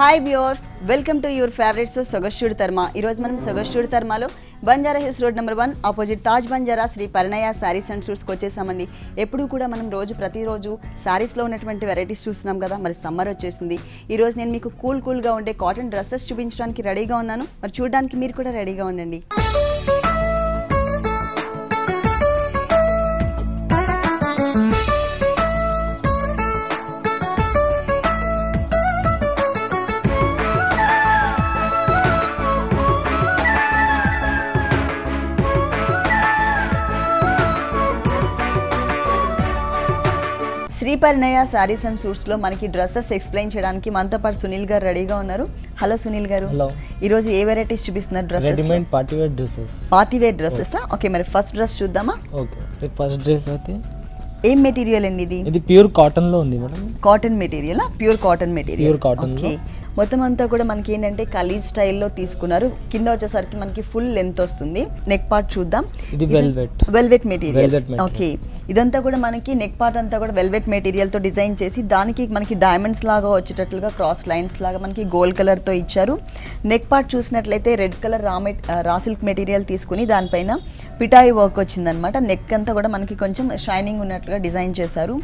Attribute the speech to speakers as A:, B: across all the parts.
A: Hi viewers, welcome to your favourite show సొగస్టుడి తర్మా. ఈరోజు మనం సొగస్టుడి తర్మాలో Banjara Hills road number 1 opposite Taj Banjara Shri Parinaya sarees and సూట్స్కి వచ్చేసామండి. ఎప్పుడు కూడా మనం ప్రతిరోజు శారీస్లో ఉన్నటువంటి వెరైటీస్ చూస్తున్నాం కదా. మరి సమ్మర్ వచ్చేసింది. ఈరోజు నేను మీకు కూల్గా ఉండే కాటన్ డ్రెస్సెస్ చూపించడానికి రెడీగా ఉన్నాను. మరి చూడడానికి మీరు కూడా రెడీగా ఉండండి. శ్రీ పరిణయ శారీస్ అండ్ సూట్స్లో మనకి డ్రెస్సెస్ ఎక్స్ప్లెయిన్ చేయడానికి మనతో పాటు సునీల్ గారు రెడీగా ఉన్నారు. హలో సునీల్ గారు.
B: హలో.
A: ఈరోజు ఏ వెరైటీస్ చూపిస్తున్నారు dresses?
B: Readymade party wear dresses.
A: Party wear dresses. Okay, మరి ఫస్ట్ డ్రెస్ చూద్దామా?
B: ఓకే, ఫస్ట్ డ్రెస్ అయితే
A: ఏం మెటీరియల్ అండి ఇది?
B: ఇది ప్యూర్ కాటన్ లో ఉంది madam.
A: Cotton material. Pure cotton material.
B: Pure cotton.
A: Okay, మొత్తం అంతా కూడా మనకి ఏంటంటే కలీజ్ స్టైల్లో తీసుకున్నారు. కింద వచ్చేసరికి మనకి ఫుల్ లెంత్ వస్తుంది. నెక్ పార్ట్ చూద్దాం.
B: ఇది
A: వెల్వెట్ మెటీరియల్. ఓకే, ఇదంతా కూడా మనకి నెక్ పార్ట్ అంతా కూడా వెల్వెట్ మెటీరియల్ తో డిజైన్ చేసి దానికి మనకి డైమండ్స్ లాగా వచ్చేటట్లుగా క్రాస్ లైన్స్ లాగా మనకి గోల్డ్ కలర్ తో ఇచ్చారు. నెక్ పార్ట్ చూసినట్లయితే red colour raw silk material తీసుకుని దానిపైన పిటాయి వర్క్ వచ్చిందనమాట. నెక్ అంతా కూడా మనకి కొంచెం షైనింగ్ ఉన్నట్లుగా డిజైన్ చేశారు.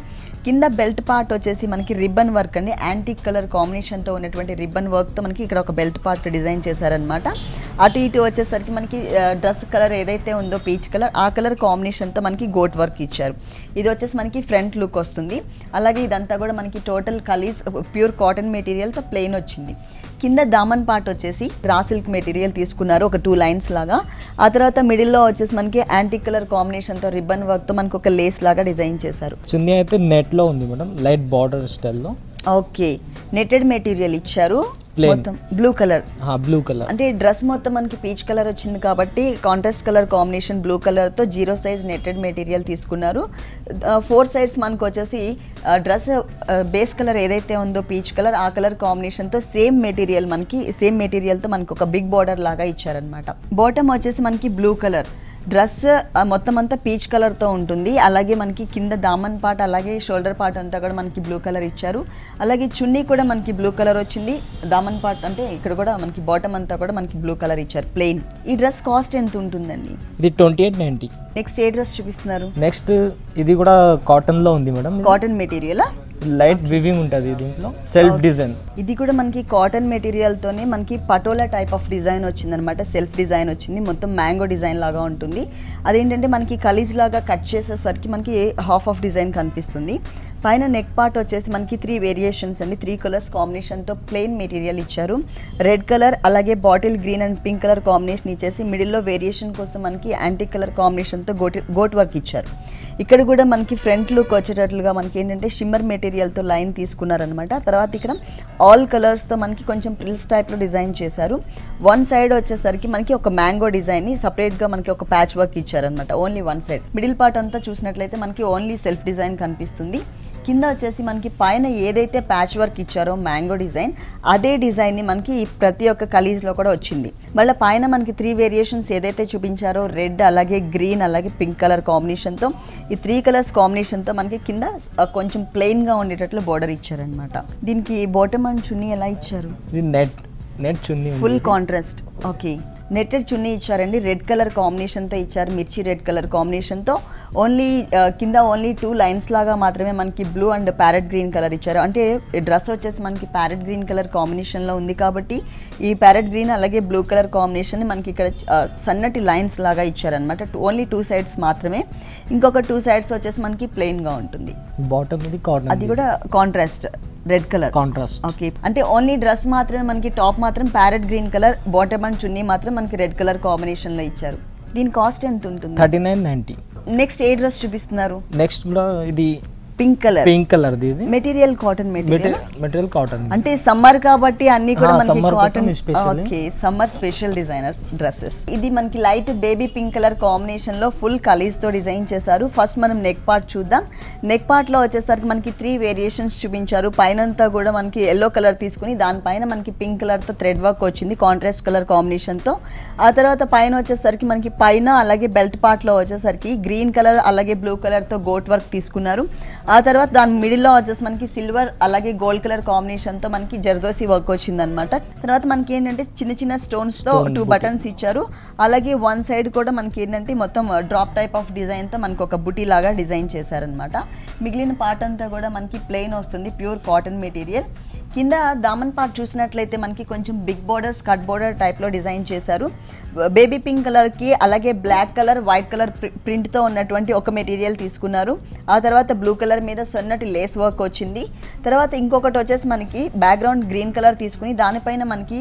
A: కింద బెల్ట్ పార్ట్ వచ్చేసి మనకి రిబ్బన్ వర్క్ అండి. యాంటిక్ కలర్ కాంబినేషన్తో ఉన్నటువంటి రిబ్బన్ వర్క్తో మనకి ఇక్కడ ఒక బెల్ట్ పార్ట్ డిజైన్ చేశారనమాట. అటు ఇటు వచ్చేసరికి మనకి డ్రెస్ కలర్ ఏదైతే ఉందో పీచ్ కలర్, ఆ కలర్ కాంబినేషన్తో మనకి గోట్ వర్క్ ఇచ్చారు. ఇది వచ్చేసి మనకి ఫ్రంట్ లుక్ వస్తుంది. అలాగే ఇదంతా కూడా మనకి టోటల్ కలీజ్ ప్యూర్ కాటన్ మెటీరియల్తో ప్లెయిన్ వచ్చింది. కింద దామన్ పార్ట్ వచ్చేసి రా సిల్క్ మెటీరియల్ తీసుకున్నారు, ఒక 2 లైన్స్ లాగా. ఆ తర్వాత మిడిల్లో వచ్చేసి మనకి యాంటిక్ కలర్ కాంబినేషన్తో రిబ్బన్ వర్క్తో మనకి ఒక లేస్ లాగా డిజైన్ చేశారు.
B: చున్నీ అయితే నెట్ లో ఉంది మేడం, లైట్ బార్డర్ స్టైల్లో.
A: ఓకే, నెటెడ్ మెటీరియల్ ఇచ్చారు. మొత్తం బ్లూ కలర్. అంటే డ్రెస్ మొత్తం మనకి పీచ్ కలర్ వచ్చింది కాబట్టి contrast colour combination blue colour తో 0 సైజ్ నెటెడ్ మెటీరియల్ తీసుకున్నారు. 4 సైడ్స్ మనకు వచ్చేసి డ్రెస్ బేస్ కలర్ ఏదైతే ఉందో పీచ్ కలర్, ఆ కలర్ కాంబినేషన్ తో సేమ్ మెటీరియల్ తో మనకి ఒక బిగ్ బార్డర్ లాగా ఇచ్చారనమాట. బాటమ్ వచ్చేసి మనకి బ్లూ కలర్. డ్రెస్ మొత్తం అంతా పీచ్ కలర్తో ఉంటుంది. అలాగే మనకి కింద దామన్ పార్ట్ అలాగే షోల్డర్ పార్ట్ అంతా కూడా మనకి బ్లూ కలర్ ఇచ్చారు. అలాగే చున్నీ కూడా మనకి బ్లూ కలర్ వచ్చింది. దామన్ పార్ట్ అంటే ఇక్కడ కూడా మనకి బాటమ్ అంతా కూడా మనకి బ్లూ కలర్ ఇచ్చారు ప్లెయిన్. ఈ డ్రెస్ కాస్ట్ ఎంత ఉంటుందండి?
B: ఇది 2890.
A: నెక్స్ట్ ఏ డ్రెస్ చూపిస్తున్నారు?
B: నెక్స్ట్ ఇది కూడా కాటన్ లో ఉంది madam.
A: Cotton material,
B: light weaving ఉంటుంది దీంట్లో, సెల్ఫ్ డిజైన్.
A: ఇది కూడా మనకి కాటన్ మెటీరియల్ తోనే మనకి పటోలా టైప్ ఆఫ్ డిజైన్ వచ్చిందనమాట. సెల్ఫ్ డిజైన్ వచ్చింది, మొత్తం మ్యాంగో డిజైన్ లాగా ఉంటుంది. అదేంటంటే మనకి కలీజ్ లాగా కట్ చేసేసరికి మనకి హాఫ్ ఆఫ్ డిజైన్ కనిపిస్తుంది. పైన నెక్ పార్ట్ వచ్చేసి మనకి 3 వేరియేషన్స్ అండి, 3 కలర్స్ కాంబినేషన్తో ప్లెయిన్ మెటీరియల్ ఇచ్చారు. రెడ్ కలర్ అలాగే bottle green and pink colour combination ఇచ్చేసి మిడిల్లో వేరియేషన్ కోసం మనకి యాంటిక్ కలర్ కాంబినేషన్తో గోట్ వర్క్ ఇచ్చారు. ఇక్కడ కూడా మనకి ఫ్రంట్ లుక్ వచ్చేటట్లుగా మనకి ఏంటంటే షిమ్మర్ మెటీరియల్తో లైన్ తీసుకున్నారనమాట. తర్వాత ఇక్కడ ఆల్ కలర్స్తో మనకి కొంచెం ప్రిల్స్ టైప్లో డిజైన్ చేశారు. 1 సైడ్ వచ్చేసరికి మనకి ఒక మ్యాంగో డిజైన్ని సపరేట్గా మనకి ఒక ప్యాచ్ వర్క్ ఇచ్చారనమాట. Only 1 side. మిడిల్ పార్ట్ అంతా చూసినట్లయితే మనకి ఓన్లీ సెల్ఫ్ డిజైన్ కనిపిస్తుంది. కింద వచ్చేసి మనకి పైన ఏదైతే ప్యాచ్ వర్క్ ఇచ్చారో మ్యాంగో డిజైన్, అదే డిజైన్ని మనకి ప్రతి ఒక్క కలీజ్లో కూడా వచ్చింది. మళ్ళీ పైన మనకి 3 వేరియేషన్స్ ఏదైతే చూపించారో రెడ్ అలాగే గ్రీన్ అలాగే పింక్ కలర్ కాంబినేషన్తో, ఈ 3 కలర్స్ కాంబినేషన్తో మనకి కింద కొంచెం ప్లెయిన్గా ఉండేటట్లు బోర్డర్ ఇచ్చారనమాట. దీనికి బాటమ్ అండ్ చున్నీ ఎలా ఇచ్చారు?
B: నెట్ చున్నీ,
A: ఫుల్ కాంట్రాస్ట్. ఓకే, నెట్టెడ్ చున్నీ ఇచ్చారండి. రెడ్ కలర్ కాంబినేషన్తో ఇచ్చారు, మిర్చి రెడ్ కలర్ కాంబినేషన్తో. ఓన్లీ కింద ఓన్లీ 2 లైన్స్ లాగా మాత్రమే మనకి blue and parrot green colour ఇచ్చారు. అంటే డ్రెస్ వచ్చేసి మనకి ప్యారెట్ గ్రీన్ కలర్ కాంబినేషన్లో ఉంది కాబట్టి ఈ ప్యారెట్ గ్రీన్ అలాగే బ్లూ కలర్ కాంబినేషన్ మనకి ఇక్కడ సన్నటి లైన్స్ లాగా ఇచ్చారనమాట. ఓన్లీ 2 సైడ్స్ మాత్రమే. ఇంకొక 2 సైడ్స్ వచ్చేసి మనకి ప్లెయిన్గా ఉంటుంది.
B: బాటమ్
A: అది కూడా contrast red colour
B: contrast.
A: Okay, అంటే ఓన్లీ డ్రెస్ మాత్రమే మనకి టాప్ మాత్రం parrot green colour, bottom and చున్నీ మాత్రం మనకి రెడ్ కలర్ కాంబినేషన్ లో ఇచ్చారు. దీని కాస్ట్ ఎంత ఉంటుంది?
B: 3990.
A: నెక్స్ట్ ఏ డ్రెస్ చూపిస్తున్నారు?
B: నెక్స్ట్ కూడా ఇది
A: pink colour. Material cotton
B: material cotton.
A: అంటే సమ్మర్ కాబట్టి అన్ని కూడా మనకి cotton.
B: Okay,
A: summer special designer dresses. ఇది మనకి light baby pink colour combination లో ఫుల్ కలీజ్ తో డిజైన్ చేశారు. ఫస్ట్ మనం నెక్ పార్ట్ చూద్దాం. నెక్ పార్ట్ లో వచ్చేసరికి మనకి 3 వేరియేషన్స్ చూపించారు. పైనంతా కూడా మనకి ఎల్లో కలర్ తీసుకుని దానిపైన మనకి పింక్ కలర్ తో థ్రెడ్ వర్క్ వచ్చింది కాంట్రాస్ట్ కలర్ కాంబినేషన్ తో. ఆ తర్వాత పైన వచ్చేసరికి మనకి పైన అలాగే బెల్ట్ పార్ట్ లో వచ్చేసరికి గ్రీన్ కలర్ అలాగే బ్లూ కలర్ తో గోట్ వర్క్ తీసుకున్నారు. ఆ తర్వాత దాని మిడిల్లో వచ్చేసి మనకి సిల్వర్ అలాగే గోల్డ్ కలర్ కాంబినేషన్తో మనకి జర్దోసి వర్క్ వచ్చిందనమాట. తర్వాత మనకి ఏంటంటే చిన్న చిన్న స్టోన్స్తో 2 బటన్స్ ఇచ్చారు. అలాగే వన్ సైడ్ కూడా మనకి ఏంటంటే మొత్తం డ్రాప్ టైప్ ఆఫ్ డిజైన్తో మనకి ఒక బుటీ లాగా డిజైన్ చేశారనమాట. మిగిలిన పార్ట్ అంతా కూడా మనకి ప్లెయిన్ వస్తుంది, ప్యూర్ కాటన్ మెటీరియల్. కింద దామన్ పార్ట్ చూసినట్లయితే మనకి కొంచెం బిగ్ బోర్డర్ స్కర్ట్ బోర్డర్ టైప్లో డిజైన్ చేశారు. బేబీ పింక్ కలర్కి అలాగే బ్లాక్ కలర్ వైట్ కలర్ ప్రింట్తో ఉన్నటువంటి ఒక మెటీరియల్ తీసుకున్నారు. ఆ తర్వాత బ్లూ కలర్ మీద సన్నటి లేస్ వర్క్ వచ్చింది. తర్వాత ఇంకొకటి వచ్చేసి మనకి బ్యాక్గ్రౌండ్ గ్రీన్ కలర్ తీసుకుని దానిపైన మనకి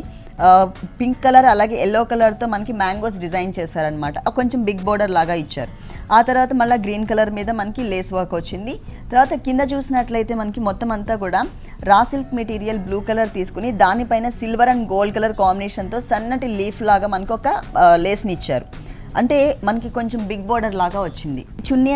A: పింక్ కలర్ అలాగే ఎల్లో కలర్తో మనకి మ్యాంగోస్ డిజైన్ చేశారనమాట. కొంచెం బిగ్ బోర్డర్ లాగా ఇచ్చారు. ఆ తర్వాత మళ్ళీ గ్రీన్ కలర్ మీద మనకి లేస్ వర్క్ వచ్చింది. తర్వాత కింద చూసినట్లయితే మనకి మొత్తం అంతా కూడా raw silk material blue colour తీసుకుని దానిపైన సిల్వర్ అండ్ గోల్డ్ కలర్ కాంబినేషన్తో సన్నటి లీఫ్ లాగా మనకు ఒక లేస్ని ఇచ్చారు. అంటే మనకి కొంచెం బిగ్ బోర్డర్ లాగా వచ్చింది. చున్నీ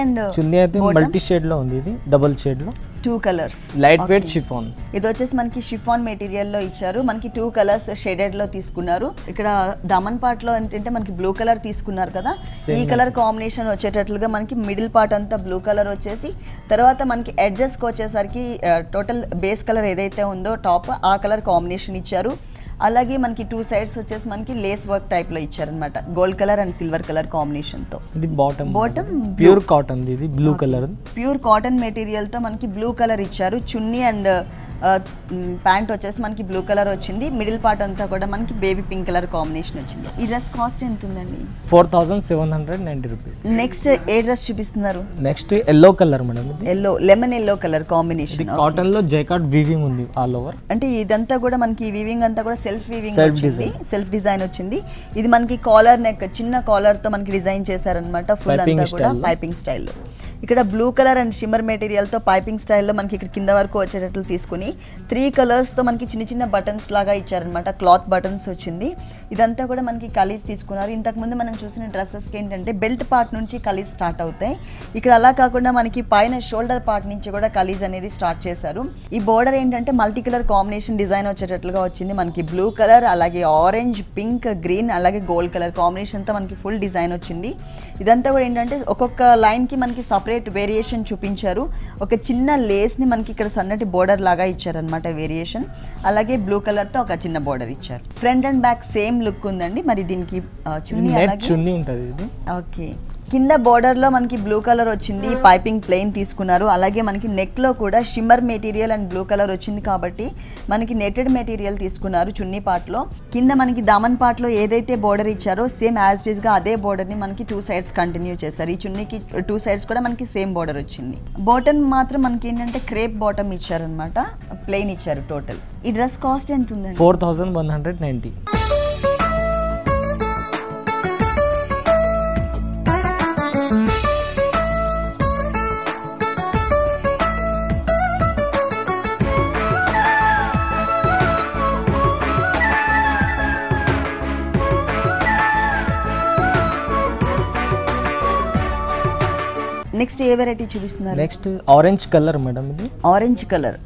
B: అయితే మల్టీ షేడ్ లో ఉంది, ఇది డబుల్ షేడ్ లో
A: 2 కలర్స్
B: లైట్ వెయిట్ షిఫాన్.
A: ఇది వచ్చేసి మనకి షిఫాన్ మెటీరియల్ లో ఇచ్చారు. మనకి 2 కలర్స్ షేడెడ్ లో తీసుకున్నారు. ఇక్కడ దమన్ పార్ట్ లో ఏంటంటే మనకి బ్లూ కలర్ తీసుకున్నారు కదా, ఈ కలర్ కాంబినేషన్ వచ్చేటట్లుగా మనకి మిడిల్ పార్ట్ అంతా బ్లూ కలర్ వచ్చేసి తర్వాత మనకి ఎడ్జెస్ కి వచ్చేసరికి టోటల్ బేస్ కలర్ ఏదైతే ఉందో టాప్ ఆ కలర్ కాంబినేషన్ ఇచ్చారు. అలాగే మనకి 2 సైడ్స్ వచ్చేసి మనకి లేస్ వర్క్ టైప్ లో ఇచ్చారనమాట, gold colour and silver colour combination తో.
B: ఇది బాటమ్ ప్యూర్ కాటన్, ఇది blue colour
A: pure cotton material తో మనకి బ్లూ కలర్ ఇచ్చారు. చున్నీ అండ్ ప్యాంట్ వచ్చేసి మనకి బ్లూ కలర్ వచ్చింది. మిడిల్ పార్ట్ అంతా కూడా మనకి బేబీ పింక్ కలర్ కాంబినేషన్ వచ్చింది. ఈ డ్రెస్ కాస్ట్ ఎంత ఉందండి?
B: 4790 రూపీస్.
A: నెక్స్ట్ ఏ డ్రెస్ చూపిస్తున్నారు?
B: Next yellow colour madam,
A: yellow lemon yellow colour combination.
B: Cotton లో జైకార్డ్ వీవింగ్ ఉంది ఆల్ ఓవర్.
A: అంటే ఇదంతా కూడా మనకి వీవింగ్ అంతా కూడా సెల్ఫ్ వీవింగ్ వచ్చింది, సెల్ఫ్ డిజైన్ వచ్చింది. ఇది మనకి కాలర్ నెక్ చిన్న కాలర్ తో మనకి డిజైన్ చేశారనమాట. ఫుల్ అంతా కూడా పైపింగ్ స్టైల్లో. ఇక్కడ blue colour and shimmer material తో పైపింగ్ స్టైల్లో మనకి ఇక్కడ కింద వరకు వచ్చేటట్లు తీసుకుని 3 కలర్స్ తో మనకి చిన్న చిన్న బటన్స్ లాగా ఇచ్చారనమాట. క్లాత్ బటన్స్ వచ్చింది. ఇదంతా కూడా మనకి కలీస్ తీసుకున్నారు. ఇంతకు ముందు మనం చూసిన డ్రెస్సెస్కి ఏంటంటే బెల్ట్ పార్ట్ నుంచి కలీస్ స్టార్ట్ అవుతాయి. ఇక్కడ అలా కాకుండా మనకి పైన షోల్డర్ పార్ట్ నుంచి కూడా కలీస్ అనేది స్టార్ట్ చేశారు. ఈ బోర్డర్ ఏంటంటే మల్టీ కలర్ కాంబినేషన్ డిజైన్ వచ్చేటట్లుగా వచ్చింది. మనకి బ్లూ కలర్ అలాగే ఆరెంజ్ పింక్ గ్రీన్ అలాగే గోల్డ్ కలర్ కాంబినేషన్తో మనకి ఫుల్ డిజైన్ వచ్చింది. ఇదంతా కూడా ఏంటంటే ఒక్కొక్క లైన్కి మనకి సపరేట్ వేరియేషన్ చూపించారు. ఒక చిన్న లేస్ని మనకి ఇక్కడ సన్నటి బోర్డర్ లాగా ఇచ్చారనమాట వేరియేషన్. అలాగే బ్లూ కలర్తో ఒక చిన్న బోర్డర్ ఇచ్చారు. Front and back same look ఉందండి. మరి దీనికి చున్నీ
B: ఉంటుంది.
A: ఓకే, కింద బోర్డర్ లో మనకి బ్లూ కలర్ వచ్చింది, పైపింగ్ ప్లెయిన్ తీసుకున్నారు. అలాగే మనకి నెక్ లో కూడా shimmer material and blue colour వచ్చింది కాబట్టి మనకి నెటెడ్ మెటీరియల్ తీసుకున్నారు చున్నీ పార్ట్ లో. కింద మనకి దామన్ పార్ట్ లో ఏదైతే బోర్డర్ ఇచ్చారో సేమ్ యాజ్ ఇట్ ఈస్ గా అదే బోర్డర్ ని మనకి 2 సైడ్స్ కంటిన్యూ చేశారు. ఈ చున్నీకి 2 సైడ్స్ కూడా మనకి సేమ్ బోర్డర్ వచ్చింది. బాటమ్ మాత్రం మనకి ఏంటంటే క్రేప్ బాటమ్ ఇచ్చారనమాట, ప్లెయిన్ ఇచ్చారు టోటల్. ఈ డ్రెస్ కాస్ట్ ఎంత ఉందండి?
B: 4190.
A: నెక్స్ట్ ఏ వెరైటీ చూపిస్తున్నారు?
B: నెక్స్ట్ ఆరెంజ్ కలర్ మేడం, ఇది
A: orange colour.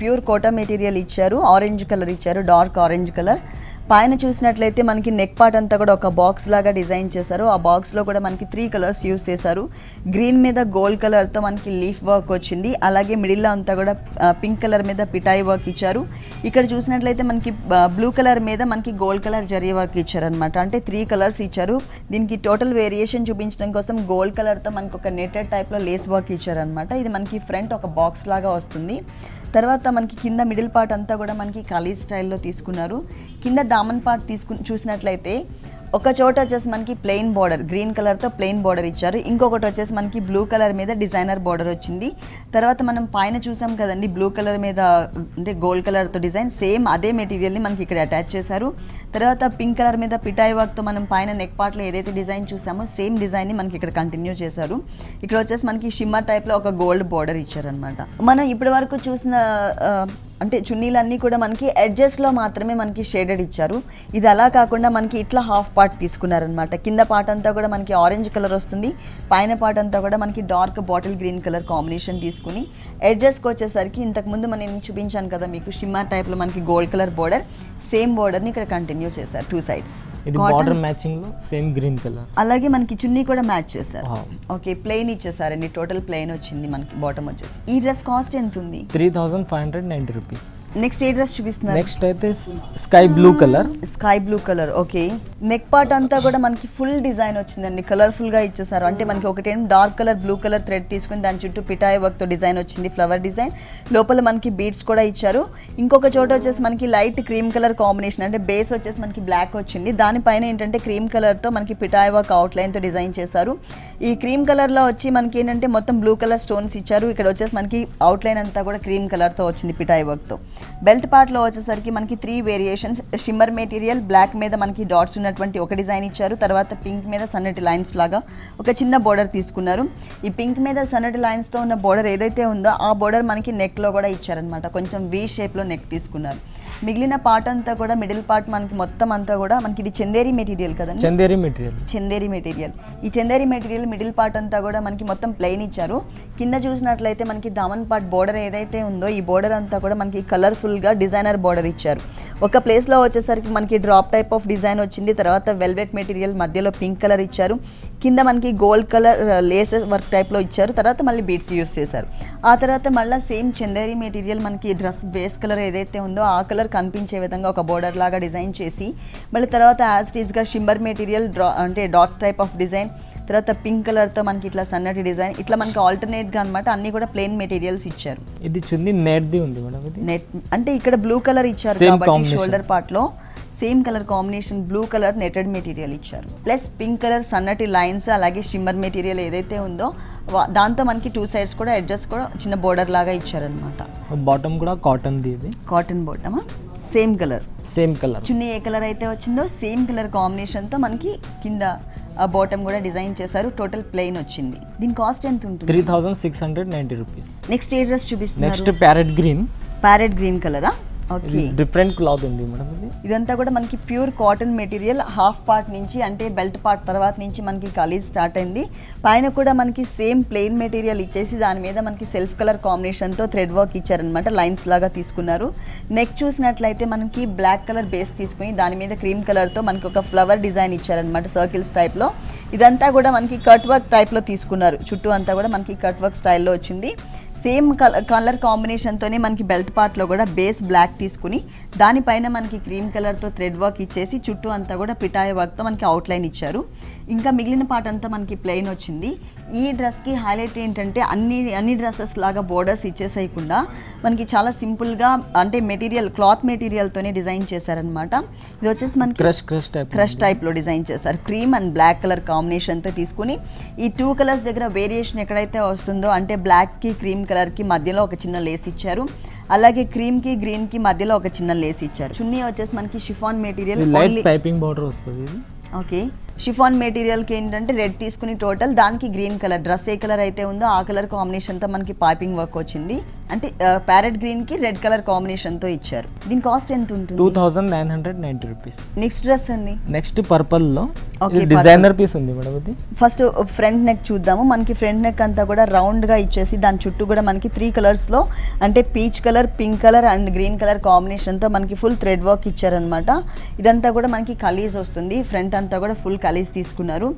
A: Pure Kota material ఇచ్చారు, ఆరెంజ్ కలర్ ఇచ్చారు, డార్క్ ఆరెంజ్ కలర్. పైన చూసినట్లయితే మనకి నెక్ పార్ట్ అంతా కూడా ఒక బాక్స్ లాగా డిజైన్ చేశారు. ఆ బాక్స్లో కూడా మనకి 3 కలర్స్ యూస్ చేశారు. గ్రీన్ మీద గోల్డ్ కలర్తో మనకి లీఫ్ వర్క్ వచ్చింది. అలాగే మిడిల్లో అంతా కూడా పింక్ కలర్ మీద పిటాయి వర్క్ ఇచ్చారు. ఇక్కడ చూసినట్లయితే మనకి బ్లూ కలర్ మీద మనకి గోల్డ్ కలర్ జరీ వర్క్ ఇచ్చారనమాట. అంటే 3 కలర్స్ ఇచ్చారు. దీనికి టోటల్ వేరియేషన్ చూపించడం కోసం గోల్డ్ కలర్తో మనకి ఒక నెటెడ్ టైప్లో లేస్ వర్క్ ఇచ్చారనమాట. ఇది మనకి ఫ్రంట్ ఒక బాక్స్ లాగా వస్తుంది. తర్వాత మనకి కింద మిడిల్ పార్ట్ అంతా కూడా మనకి కలీ స్టైల్లో తీసుకున్నారు. కింద దామన్ పార్ట్ చూసినట్లయితే ఒక చోట వచ్చేసి మనకి ప్లెయిన్ బార్డర్ గ్రీన్ కలర్తో ప్లెయిన్ బార్డర్ ఇచ్చారు. ఇంకొకటి వచ్చేసి మనకి బ్లూ కలర్ మీద డిజైనర్ బార్డర్ వచ్చింది. తర్వాత మనం పైన చూసాం కదండి బ్లూ కలర్ మీద అంటే గోల్డ్ కలర్తో డిజైన్, సేమ్ అదే మెటీరియల్ని మనకి ఇక్కడ అటాచ్ చేశారు. తర్వాత పింక్ కలర్ మీద పిటాయి వర్క్తో మనం పైన నెక్ పార్ట్లో ఏదైతే డిజైన్ చూసామో సేమ్ డిజైన్ని మనకి ఇక్కడ కంటిన్యూ చేశారు. ఇక్కడ వచ్చేసి మనకి షిమ్మర్ టైప్లో ఒక గోల్డ్ బార్డర్ ఇచ్చారనమాట. మనం ఇప్పటి వరకు చూసిన అంటే చున్నీలన్నీ కూడా మనకి ఎడ్జెస్లో మాత్రమే మనకి షేడెడ్ ఇచ్చారు. ఇది అలా కాకుండా మనకి ఇట్లా హాఫ్ పార్ట్ తీసుకున్నారనమాట. కింద పార్ట్ అంతా కూడా మనకి ఆరెంజ్ కలర్ వస్తుంది, పైన పార్ట్ అంతా కూడా మనకి dark bottle green colour combination తీసుకుని ఎడ్జెస్కి వచ్చేసరికి ఇంతకుముందు నేను చూపించాను కదా మీకు షిమ్మర్ టైప్లో మనకి గోల్డ్ కలర్ బోర్డర్, సేమ్ బోర్డర్ని ఇక్కడ కంటిన్యూ చేశారు 2 సైడ్స్.
B: ఇది బార్డర్ మ్యాచింగ్ లో సేమ్ గ్రీన్ కలర్.
A: అలాగే మనకి చున్నీ కూడా మ్యాచ్ చేశారు. ఓకే, ప్లెయిన్ ఇచ్చేసారండి, టోటల్ ప్లెయిన్ వచ్చింది మనకి బాటమ్ వచ్చేసి. ఈ డ్రెస్ కాస్ట్ ఎంత ఉంది?
B: 3590 రూపీస్.
A: నెక్స్ట్ ఏ డ్రెస్ చూపిస్తున్నారు?
B: నెక్స్ట్ అయితే sky blue colour.
A: Sky blue colour. Okay, neck part అంతా కూడా మనకి ఫుల్ డిజైన్ వచ్చిందండి, కలర్ఫుల్ గా ఇచ్చేసారు. అంటే మనకి ఒకటేం dark colour blue colour thread తీసుకుని దాని చుట్టూ పిటాయ్ వర్క్ తో డిజైన్ వచ్చింది, ఫ్లవర్ డిజైన్. లోపల మనకి బీడ్స్ కూడా ఇచ్చారు. ఇంకొక చోట వచ్చేసి మనకి లైట్ క్రీమ్ కలర్ కాంబినేషన్, అంటే బేస్ వచ్చేసి మనకి బ్లాక్ వచ్చింది, దానిపైన ఏంటంటే క్రీమ్ కలర్ తో మనకి పిటాయ్ వర్క్ అవుట్ లైన్ తో డిజైన్ చేశారు. ఈ క్రీమ్ కలర్ లో వచ్చి మనకి ఏంటంటే మొత్తం బ్లూ కలర్ స్టోన్స్ ఇచ్చారు. ఇక్కడ వచ్చేసి మనకి అవుట్ లైన్ అంతా కూడా క్రీమ్ కలర్ తో వచ్చింది పిటాయ్ వర్క్ తో. బెల్ట్ పార్ట్ లో వచ్చేసరికి మనకి 3 వేరియేషన్స్, షిమ్మర్ మెటీరియల్, బ్లాక్ మీద మనకి డాట్స్ ఉన్నటువంటి ఒక డిజైన్ ఇచ్చారు. తర్వాత పింక్ మీద సన్నటి లైన్స్ లాగా ఒక చిన్న బోర్డర్ తీసుకున్నారు. ఈ పింక్ మీద సన్నటి లైన్స్ తో ఉన్న బోర్డర్ ఏదైతే ఉందో ఆ బోర్డర్ మనకి నెక్ లో కూడా ఇచ్చారనమాట, కొంచెం వి షేప్ లో నెక్ తీసుకున్నారు. మిగిలిన పార్ట్ అంతా కూడా మిడిల్ పార్ట్ మనకి మొత్తం అంతా కూడా మనకి ఇది చందేరి మెటీరియల్ కదండి, చందేరి మెటీరియల్. ఈ చందేరి మెటీరియల్ మిడిల్ పార్ట్ అంతా కూడా మనకి మొత్తం ప్లెయిన్ ఇచ్చారు. కింద చూసినట్లయితే మనకి దామన్ పార్ట్ బోర్డర్ ఏదైతే ఉందో ఈ బోర్డర్ అంతా కూడా మనకి కలర్ఫుల్ గా డిజైనర్ బోర్డర్ ఇచ్చారు. ఒక ప్లేస్ లో వచ్చేసరికి మనకి డ్రాప్ టైప్ ఆఫ్ డిజైన్ వచ్చింది. తర్వాత వెల్వెట్ మెటీరియల్ మధ్యలో పింక్ కలర్ ఇచ్చారు. కింద మనకి gold colour laces work type లో ఇచ్చారు. తర్వాత మళ్ళీ బీడ్స్ యూస్ చేశారు. ఆ తర్వాత మళ్ళీ సేమ్ చందేరి మెటీరియల్ మనకి డ్రెస్ బేస్ కలర్ ఏదైతే ఉందో ఆ కలర్ కనిపించే విధంగా ఒక బోర్డర్ లాగా డిజైన్ చేసి మళ్ళీ తర్వాత యాజ్ ఇట్ ఈస్ గా షిమ్మర్ మెటీరియల్ అంటే డాట్స్ టైప్ ఆఫ్ డిజైన్, తర్వాత పింక్ కలర్ తో మనకి ఇట్లా సన్నటి డిజైన్, ఇట్లా మనకి ఆల్టర్నేట్ గా అన్నమాట అన్ని కూడా ప్లెయిన్ మెటీరియల్స్ ఇచ్చారు.
B: ఇది చున్నీ నెట్ ది ఉంది మేడం. ఇది
A: నెట్ అంటే ఇక్కడ బ్లూ కలర్ ఇచ్చారు కాబట్టి షోల్డర్ పార్ట్ లో same colour combination blue colour netted material ఇచ్చారు. ప్లస్ పింక్ కలర్ సన్నటి లైన్స్, అలాగే షిమ్మర్ మెటీరియల్ ఏదైతే ఉందో దాంతో మనకి 2 సైడ్స్ కూడా అడ్జస్ట్ కూడా చిన్న బోర్డర్ లాగా ఇచ్చారనమాట.
B: బాటమ్ కూడా కాటన్ ది, ఇది
A: కాటన్ బాటమ్, సేమ్ కలర్ చున్నీ ఏ కలర్ అయితే వచ్చిందో సేమ్ కలర్ కాంబినేషన్ తో మనకి కింద బాటమ్ కూడా డిజైన్ చేశారు. టోటల్ ప్లెయిన్ వచ్చింది. దీని కాస్ట్ ఎంత ఉంటుంది?
B: 3690 రూపీస్.
A: నెక్స్ట్ ఏ డ్రెస్ చూపిస్తున్నారు?
B: నెక్స్ట్ ప్యారెట్ గ్రీన్ కలరా?
A: ఓకే,
B: డిఫరెంట్ క్లాత్ ఉంది మేడం.
A: ఇదంతా కూడా మనకి pure cotton material. Half part నుంచి అంటే బెల్ట్ పార్ట్ తర్వాత నుంచి మనకి కలీజ్ స్టార్ట్ అయింది. పైన కూడా మనకి సేమ్ ప్లెయిన్ మెటీరియల్ ఇచ్చేసి దాని మీద మనకి సెల్ఫ్ కలర్ కాంబినేషన్ తో థ్రెడ్ వర్క్ ఇచ్చారనమాట, లైన్స్ లాగా తీసుకున్నారు. నెక్ చూసినట్లయితే మనకి బ్లాక్ కలర్ బేస్ తీసుకుని దాని మీద క్రీమ్ కలర్ తో మనకి ఒక ఫ్లవర్ డిజైన్ ఇచ్చారనమాట సర్కిల్స్ టైప్ లో. ఇదంతా కూడా మనకి కట్ వర్క్ టైప్ లో తీసుకున్నారు. చుట్టూ అంతా కూడా మనకి కట్ వర్క్ స్టైల్లో వచ్చింది. సేమ్ కలర్ కాంబినేషన్తోనే మనకి బెల్ట్ పార్ట్లో కూడా బేస్ బ్లాక్ తీసుకుని దానిపైన మనకి క్రీమ్ కలర్తో థ్రెడ్ వర్క్ ఇచ్చేసి చుట్టూ అంతా కూడా పిటాయ వర్క్తో మనకి అవుట్లైన్ ఇచ్చారు. ఇంకా మిగిలిన పార్ట్ అంతా మనకి ప్లెయిన్ వచ్చింది. ఈ డ్రెస్కి హైలైట్ ఏంటంటే అన్ని డ్రెస్సెస్ లాగా బోర్డర్స్ ఇచ్చేసేయకుండా మనకి చాలా సింపుల్గా అంటే మెటీరియల్ క్లాత్ మెటీరియల్తోనే డిజైన్ చేశారనమాట. ఇది వచ్చేసి మనకి క్రష్ టైప్లో డిజైన్ చేశారు. క్రీమ్ అండ్ బ్లాక్ కలర్ కాంబినేషన్తో తీసుకుని ఈ 2 కలర్స్ దగ్గర వేరియేషన్ ఎక్కడైతే వస్తుందో అంటే బ్లాక్కి క్రీమ్ కలర్కి మధ్యలో ఒక చిన్న లేస్ ఇచ్చారు. అలాగే క్రీమ్కి గ్రీన్కి మధ్యలో ఒక చిన్న లేస్ ఇచ్చారు. చున్నీ వచ్చేసి మనకి షిఫాన్ మెటీరియల్
B: పైపింగ్ బోర్డర్ వస్తుంది.
A: ఓకే, షిఫాన్ మెటీరియల్కి ఏంటంటే రెడ్ తీసుకుని టోటల్ దానికి గ్రీన్ కలర్ డ్రెస్ ఏ కలర్ అయితే ఉందో ఆ కలర్ కాంబినేషన్తో మనకి పైపింగ్ వర్క్ వచ్చింది. అంటే ప్యారెట్ గ్రీన్కి రెడ్ కలర్ కాంబినేషన్తో ఇచ్చారు. దీని కాస్ట్ ఎంత ఉంటుంది?
B: 2990 రూపీస్.
A: నెక్స్ట్ డ్రెస్ అండి.
B: నెక్స్ట్ పర్పుల్లో డిజైనర్ పీస్ ఉంది మేడం. ఇది
A: ఫస్ట్ ఫ్రంట్ నెక్ చూద్దాము. మనకి ఫ్రంట్ నెక్ అంతా కూడా రౌండ్గా ఇచ్చేసి దాని చుట్టూ కూడా మనకి 3 కలర్స్లో అంటే peach colour, pink colour and green colour కాంబినేషన్తో మనకి ఫుల్ థ్రెడ్ వర్క్ ఇచ్చారనమాట. ఇదంతా కూడా మనకి కలీజ్ వస్తుంది. ఫ్రంట్ అంతా కూడా ఫుల్ కలీజ్ తీసుకున్నారు.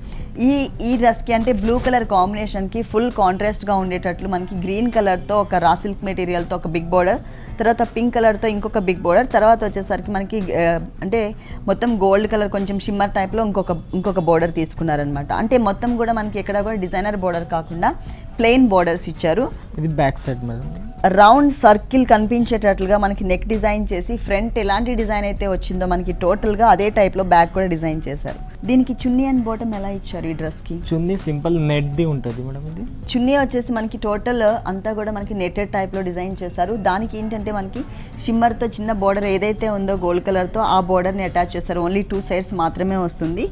A: ఈ డ్రెస్కి అంటే బ్లూ కలర్ కాంబినేషన్కి ఫుల్ కాంట్రాస్ట్గా ఉండేటట్లు మనకి గ్రీన్ కలర్తో ఒక రా సిల్క్ మెటీరియల్తో ఒక బిగ్ బోర్డర్, తర్వాత పింక్ కలర్తో ఇంకొక బిగ్ బోర్డర్, తర్వాత వచ్చేసరికి మనకి అంటే మొత్తం గోల్డ్ కలర్ కొంచెం షిమ్మర్ టైప్లో ఇంకొక బోర్డర్ తీసుకున్నారనమాట. అంటే మొత్తం కూడా మనకి ఎక్కడ కూడా డిజైనర్ బోర్డర్ కాకుండా ప్లెయిన్ బోర్డర్స్ ఇచ్చారు.
B: ఇది back side madam.
A: Round circle కనిపించేటట్లుగా మనకి నెక్ డిజైన్ చేసి ఫ్రంట్ ఎలాంటి డిజైన్ అయితే వచ్చిందో మనకి టోటల్గా అదే టైప్లో బ్యాక్ కూడా డిజైన్ చేశారు. దీనికి చున్నీ అండ్ బాటమ్ ఎలా ఇచ్చారు? ఈ డ్రెస్కి
B: చున్నీ సింపుల్ నెట్ ది ఉంటుంది మేడం. ఇది
A: చున్నీ వచ్చేసి మనకి టోటల్ అంతా కూడా మనకి నెట్టెడ్ టైప్లో డిజైన్ చేశారు. దానికి ఏంటంటే మనకి షిమ్మర్తో చిన్న బోర్డర్ ఏదైతే ఉందో గోల్డ్ కలర్తో ఆ బోర్డర్ని అటాచ్ చేస్తారు. ఓన్లీ 2 సైడ్స్ మాత్రమే వస్తుంది.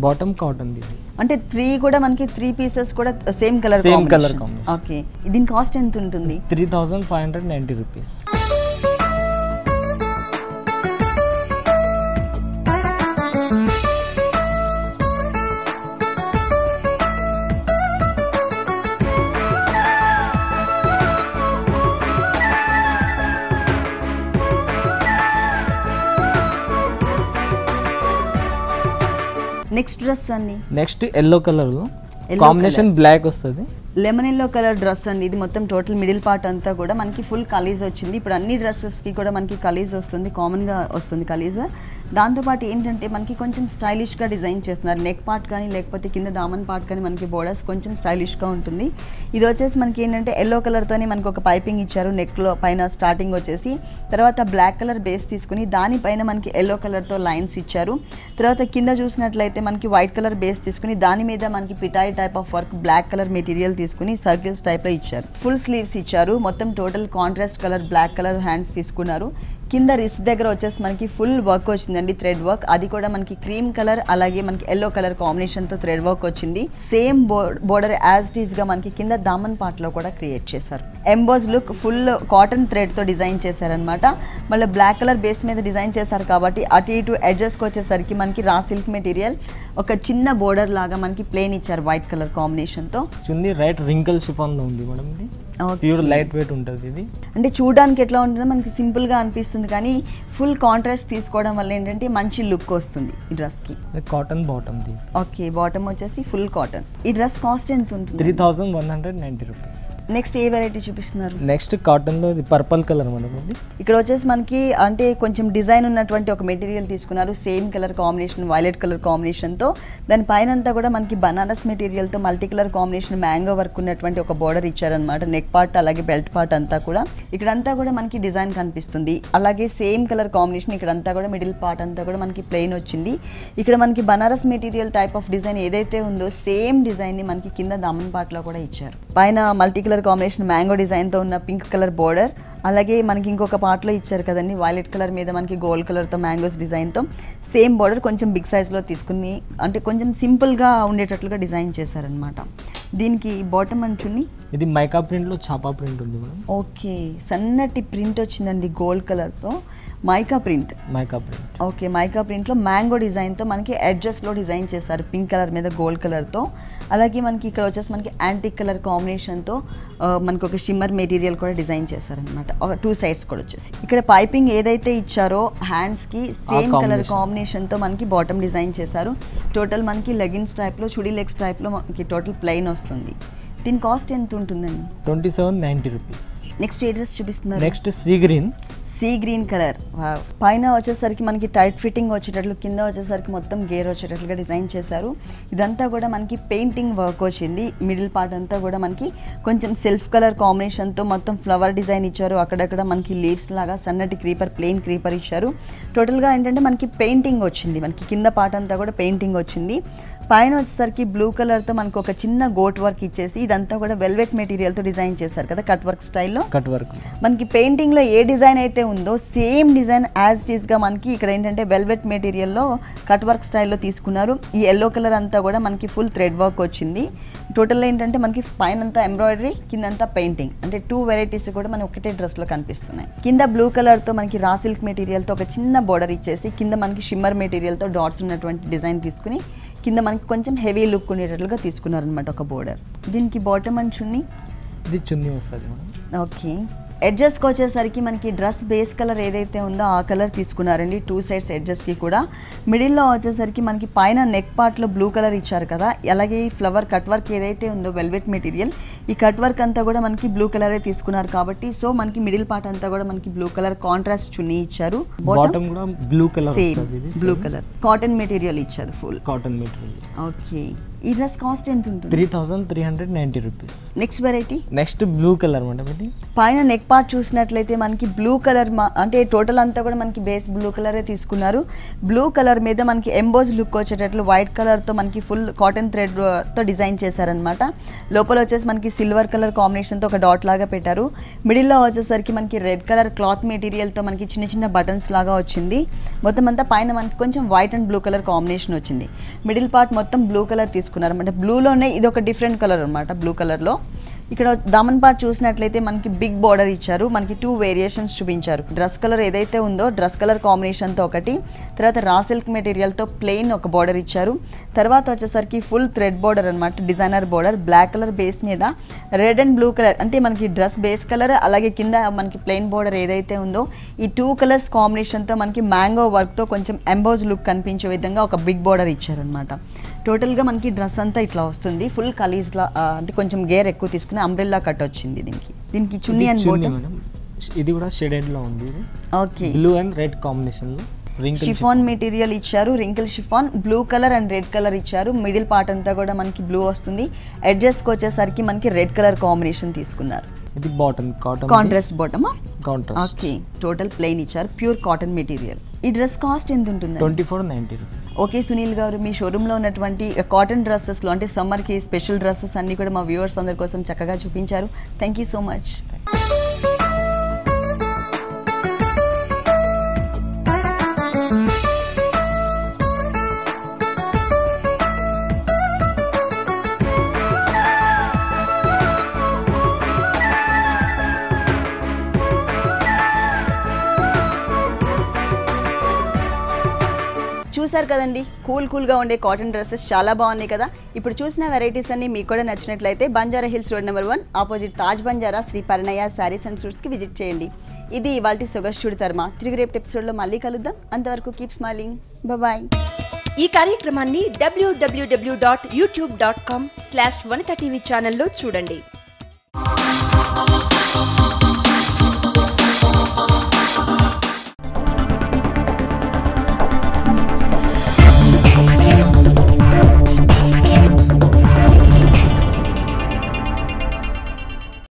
B: బాటమ్ కాటన్ ది
A: అంటే 3 కూడా మనకి 3 పీసెస్ కూడా సేమ్ కలర్ కాంబినేషన్. ఓకే, దీని కాస్ట్ ఎంత ఉంటుంది?
B: 3590 రూపీస్.
A: నెక్స్ట్ డ్రెస్ అండి,
B: next yellow colour combination black వస్తుంది.
A: లెమన్ ఎల్లో కలర్ డ్రెస్ అండి. ఇది మొత్తం టోటల్ మిడిల్ పార్ట్ అంతా కూడా మనకి ఫుల్ కలీజ్ వచ్చింది. ఇప్పుడు అన్ని డ్రెస్సెస్కి కూడా మనకి కలీజ్ వస్తుంది, కామన్గా వస్తుంది కలీజ్. దాంతోపాటు ఏంటంటే మనకి కొంచెం స్టైలిష్గా డిజైన్ చేస్తున్నారు. నెక్ పార్ట్ కానీ లేకపోతే కింద దామన్ పార్ట్ కానీ మనకి బోర్డర్స్ కొంచెం స్టైలిష్గా ఉంటుంది. ఇది వచ్చేసి మనకి ఏంటంటే ఎల్లో కలర్తోనే మనకి ఒక పైపింగ్ ఇచ్చారు నెక్లో పైన స్టార్టింగ్ వచ్చేసి. తర్వాత బ్లాక్ కలర్ బేస్ తీసుకుని దానిపైన మనకి ఎల్లో కలర్తో లైన్స్ ఇచ్చారు. తర్వాత కింద చూసినట్లయితే మనకి వైట్ కలర్ బేస్ తీసుకుని దాని మీద మనకి పిటాయి type of work black colour material తీసుకుని సర్కిల్స్ టైప్లో ఇచ్చారు. ఫుల్ స్లీవ్స్ ఇచ్చారు. మొత్తం total contrast colour black colour hands తీసుకున్నారు. కింద రిస్ట్ దగ్గర వచ్చేసి మనకి ఫుల్ వర్క్ వచ్చిందండి, థ్రెడ్ వర్క్. అది కూడా మనకి క్రీమ్ కలర్ అలాగే మనకి ఎల్లో కలర్ కాంబినేషన్తో థ్రెడ్ వర్క్ వచ్చింది. సేమ్ బోర్డర్ యాజ్ ఇట్ ఈస్గా మనకి కింద దామన్ పార్ట్లో కూడా క్రియేట్ చేశారు. ఎంబోజ్ లుక్ ఫుల్ కాటన్ థ్రెడ్తో డిజైన్ చేశారనమాట. మళ్ళీ బ్లాక్ కలర్ బేస్ మీద డిజైన్ చేశారు కాబట్టి అటు ఇటు ఎడ్జెస్కి వచ్చేసరికి మనకి రా సిల్క్ మెటీరియల్ ఒక చిన్న బోర్డర్ లాగా మనకి ప్లేన్ ఇచ్చారు వైట్ కలర్ కాంబినేషన్తో.
B: చున్నీ రైట్ రింకల్ షిఫాన్లో ఉంది మేడం. ఇది ప్యూర్ లైట్ వెయిట్ ఉంటుంది. ఇది
A: అంటే చూడడానికి ఎట్లా ఉంటుందో మనకి సింపుల్గా అనిపిస్తుంది కానీ ఫుల్ కాంట్రాస్ట్ తీసుకోవడం వల్ల ఏంటంటే మంచి లుక్ వస్తుంది ఈ డ్రెస్కి.
B: Cotton bottom.
A: ఓకే, బాటమ్ వచ్చేసి ఫుల్ కాటన్. ఈ డ్రెస్ కాస్ట్ ఎంత ఉంటుంది?
B: 3190 రూపీస్.
A: నెక్స్ట్ ఏ వెరైటీ చూపిస్తున్నారు?
B: నెక్స్ట్ కాటన్లో ఇది పర్పుల్ కలర్ మేడం.
A: ఇక్కడ వచ్చేసి మనకి అంటే కొంచెం డిజైన్ ఉన్నటువంటి ఒక మెటీరియల్ తీసుకున్నారు. Same colour combination violet colour కాంబినేషన్తో దాని పైన అంతా కూడా మనకి బనారస్ మెటీరియల్తో multi colour combination mango work ఉన్నటువంటి ఒక బోర్డర్ ఇచ్చారనమాట. నెక్ పార్ట్ అలాగే బెల్ట్ పార్ట్ అంతా కూడా ఇక్కడంతా కూడా మనకి డిజైన్ కనిపిస్తుంది. అలాగే సేమ్ కలర్ కాంబినేషన్ ఇక్కడంతా కూడా మిడిల్ పార్ట్ అంతా కూడా మనకి ప్లెయిన్ వచ్చింది. ఇక్కడ మనకి Banaras material type of design ఏదైతే ఉందో సేమ్ డిజైన్ ని మనకి కింద దామన్ పార్ట్ లో కూడా ఇచ్చారు. పైన multi colour combination mango design తో ఉన్న పింక్ కలర్ బోర్డర్, అలాగే మనకి ఇంకొక పార్ట్లో ఇచ్చారు కదండి వైలెట్ కలర్ మీద మనకి గోల్డ్ కలర్తో మ్యాంగోస్ డిజైన్తో సేమ్ బోర్డర్ కొంచెం బిగ్ సైజ్లో తీసుకుని అంటే కొంచెం సింపుల్గా ఉండేటట్లుగా డిజైన్ చేశారనమాట. దీనికి బాటమ్ అంచుని
B: ఇది మైకా ప్రింట్లో చాపా ప్రింట్ ఉంది మేడం.
A: ఓకే, సన్నటి ప్రింట్ వచ్చిందండి గోల్డ్ కలర్తో మైకా ప్రింట్. ఓకే, మైకా ప్రింట్లో మ్యాంగో డిజైన్తో మనకి ఎడ్జెస్లో డిజైన్ చేస్తారు పింక్ కలర్ మీద గోల్డ్ కలర్తో. అలాగే మనకి ఇక్కడ వచ్చేసి మనకి యాంటిక్ కలర్ కాంబినేషన్తో మనకి ఒక షిమ్మర్ మెటీరియల్ కూడా డిజైన్ చేశారనమాట. ఒక 2 సైడ్స్ కూడా వచ్చేసి ఇక్కడ పైపింగ్ ఏదైతే ఇచ్చారో హ్యాండ్స్కి సేమ్ కలర్ కాంబినేషన్తో మనకి బాటమ్ డిజైన్ చేశారు. టోటల్ మనకి లెగిన్స్ టైప్లో చుడీ లెగ్స్ టైప్లో మనకి టోటల్ ప్లెయిన్ వస్తుంది. దీని కాస్ట్ ఎంత ఉంటుందండి?
B: 2790 రూపీస్.
A: నెక్స్ట్ ఏ డ్రెస్ చూపిస్తున్నారు?
B: Next sea green colour. పైన వచ్చేసరికి మనకి టైట్ ఫిట్టింగ్ వచ్చేటట్లు, కింద వచ్చేసరికి మొత్తం గేర్ వచ్చేటట్లుగా డిజైన్ చేశారు. ఇదంతా కూడా మనకి పెయింటింగ్ వర్క్ వచ్చింది. మిడిల్ పార్ట్ అంతా కూడా మనకి కొంచెం సెల్ఫ్ కలర్ కాంబినేషన్తో మొత్తం ఫ్లవర్ డిజైన్ ఇచ్చారు. అక్కడక్కడ మనకి లీవ్స్ లాగా సన్నటి క్రీపర్ ప్లెయిన్ క్రీపర్ ఇచ్చారు. టోటల్గా ఏంటంటే మనకి పెయింటింగ్ వచ్చింది. మనకి కింద పార్ట్ అంతా కూడా పెయింటింగ్ వచ్చింది. పైన వచ్చేసరికి బ్లూ కలర్తో మనకు ఒక చిన్న గోట్ వర్క్ ఇచ్చేసి ఇదంతా కూడా వెల్వెట్ మెటీరియల్తో డిజైన్ చేశారు కదా, కట్ వర్క్ స్టైల్లో. మనకి పెయింటింగ్లో ఏ డిజైన్ అయితే ఉందో సేమ్ డిజైన్ యాజ్ ఇట్ ఈస్గా మనకి ఇక్కడ ఏంటంటే వెల్వెట్ మెటీరియల్లో కట్ వర్క్ స్టైల్లో తీసుకున్నారు. ఈ ఎల్లో కలర్ అంతా కూడా మనకి ఫుల్ థ్రెడ్ వర్క్ వచ్చింది. టోటల్ ఏంటంటే మనకి పైన అంతా ఎంబ్రాయిడరీ, కిందంతా పెయింటింగ్, అంటే 2 వెరైటీస్ కూడా మనకి ఒకటే డ్రెస్లో కనిపిస్తున్నాయి. కింద బ్లూ కలర్తో మనకి రా సిల్క్ మెటీరియల్తో ఒక చిన్న బోర్డర్ ఇచ్చేసి కింద మనకి షిమ్మర్ మెటీరియల్తో డాట్స్ ఉన్నటువంటి డిజైన్ తీసుకుని కింద మనకి కొంచెం హెవీ లుక్ ఉండేటట్లుగా తీసుకున్నారనమాట ఒక బోర్డర్. దీనికి బాటమ్ అండ్ చున్నీ ఇది చున్నీ వస్తుంది.
A: ఓకే, ఎడ్జెస్కి వచ్చేసరికి మనకి డ్రెస్ బేస్ కలర్ ఏదైతే ఉందో ఆ కలర్ తీసుకున్నారండి 2 సైడ్స్ ఎడ్జెస్కి కూడా. మిడిల్లో వచ్చేసరికి మనకి పైన నెక్ పార్ట్లో బ్లూ కలర్ ఇచ్చారు కదా, అలాగే ఈ ఫ్లవర్ కట్ వర్క్ ఏదైతే ఉందో వెల్వెట్ మెటీరియల్, ఈ కట్ వర్క్ అంతా కూడా మనకి బ్లూ కలరే తీసుకున్నారు కాబట్టి సో మనకి మిడిల్ పార్ట్ అంతా కూడా మనకి బ్లూ కలర్ కాంట్రాస్ట్ చున్నీ ఇచ్చారు.
B: బాటమ్ కూడా blue colour,
A: blue colour cotton material ఇచ్చారు, ఫుల్
B: కాటన్ మెటీరియల్.
A: ఓకే, ఈ డ్రెస్ కాస్ట్ ఎంత ఉంటుంది?
B: 3390 rupees.
A: Next variety
B: next blue colour madam. ఇది
A: పైన నెక్ పార్ట్ చూసినట్లయితే మనకి బ్లూ కలర్ అంటే టోటల్ అంతా కూడా మనకి బేస్ బ్లూ కలరే తీసుకున్నారు. బ్లూ కలర్ మీద మనకి ఎంబోజ్ లుక్ వచ్చేటట్లు వైట్ కలర్తో మనకి ఫుల్ కాటన్ థ్రెడ్తో డిజైన్ చేశారనమాట. లోపల వచ్చేసి మనకి సిల్వర్ కలర్ కాంబినేషన్తో ఒక డాట్ లాగా పెట్టారు. మిడిల్లో వచ్చేసరికి మనకి రెడ్ కలర్ క్లాత్ మెటీరియల్తో మనకి చిన్న చిన్న బటన్స్ లాగా వచ్చింది. మొత్తం అంతా పైన మనకి కొంచెం white and blue colour combination వచ్చింది. మిడిల్ పార్ట్ మొత్తం బ్లూ కలర్ తీసుకున్నారు అనమాట. బ్లూలోనే ఇది ఒక డిఫరెంట్ కలర్ అనమాట. బ్లూ కలర్లో ఇక్కడ దామన్ పార్ట్ చూసినట్లయితే మనకి బిగ్ బార్డర్ ఇచ్చారు, మనకి 2 వేరియేషన్స్ చూపించారు. డ్రెస్ కలర్ ఏదైతే ఉందో డ్రెస్ కలర్ కాంబినేషన్తో ఒకటి, తర్వాత రా సిల్క్ మెటీరియల్తో ప్లెయిన్ ఒక బార్డర్ ఇచ్చారు. తర్వాత వచ్చేసరికి ఫుల్ థ్రెడ్ బార్డర్ అనమాట, designer border black colour base మీద రెడ్ అండ్ బ్లూ కలర్, అంటే మనకి డ్రెస్ బేస్ కలర్ అలాగే కింద మనకి ప్లెయిన్ బార్డర్ ఏదైతే ఉందో ఈ 2 కలర్స్ కాంబినేషన్తో మనకి మ్యాంగో వర్క్తో కొంచెం ఎంబోజ్ లుక్ కనిపించే విధంగా ఒక బిగ్ బార్డర్ ఇచ్చారనమాట. టోటల్గా మనకి డ్రెస్ అంతా ఇట్లా వస్తుంది, ఫుల్ కలీజ్లా, అంటే కొంచెం గేర్ ఎక్కువ తీసుకుని అంబ్రెల్లా కట్ వచ్చింది. దీనికి చున్నీ అండ్ బాటమ్
C: ఇది కూడా షేడెడ్ లో ఉంది.
A: Okay,
C: blue and red combination లో
A: షిఫాన్ మెటీరియల్ ఇచ్చారు, wrinkle chiffon blue colour and red colour ఇచ్చారు. మిడిల్ పార్ట్ అంతా కూడా మనకి బ్లూ వస్తుంది, ఎడ్జెస్కి వచ్చేసరికి మనకి రెడ్ కలర్ కాంబినేషన్ తీసుకున్నారు.
C: ఇది బాటమ్ కాటన్
A: కాంట్రాస్ట్ బాటమా?
C: కాంట్రాస్ట్.
A: ఓకే, టోటల్ ప్లెయిన్ ఇచ్చారు, ప్యూర్ కాటన్ మెటీరియల్. ఈ డ్రెస్ కాస్ట్ ఎంత ఉంటుంది?
C: 2490 రూపీస్.
A: ఓకే సునీల్ గారు, మీ షోరూంలో ఉన్నటువంటి కాటన్ డ్రెస్సెస్లో అంటే సమ్మర్కి స్పెషల్ డ్రెస్సెస్ అన్నీ కూడా మా వ్యూవర్స్ అందరి కోసం చక్కగా చూపించారు. Thank you so much. చూసారు కదండి, కూల్గా ఉండే కాటన్ డ్రెస్సెస్ చాలా బాగున్నాయి కదా. ఇప్పుడు చూసిన వెరైటీస్ అన్ని మీకు కూడా నచ్చినట్లయితే Banjara Hills road number 1 opposite Taj Banjara Shri Parinaya sarees and సూట్స్కి విజిట్ చేయండి. ఇది ఇవాల్టి సొగస్టుడి తర్మ. తిరిగి రేపు ఎపిసోడ్లో మళ్ళీ కలుద్దాం. అంతవరకు కీప్ స్మైలింగ్, బాయ్.
D: ఈ కార్యక్రమాన్ని www.youtube.com/vanitaTV ఛానల్లో చూడండి.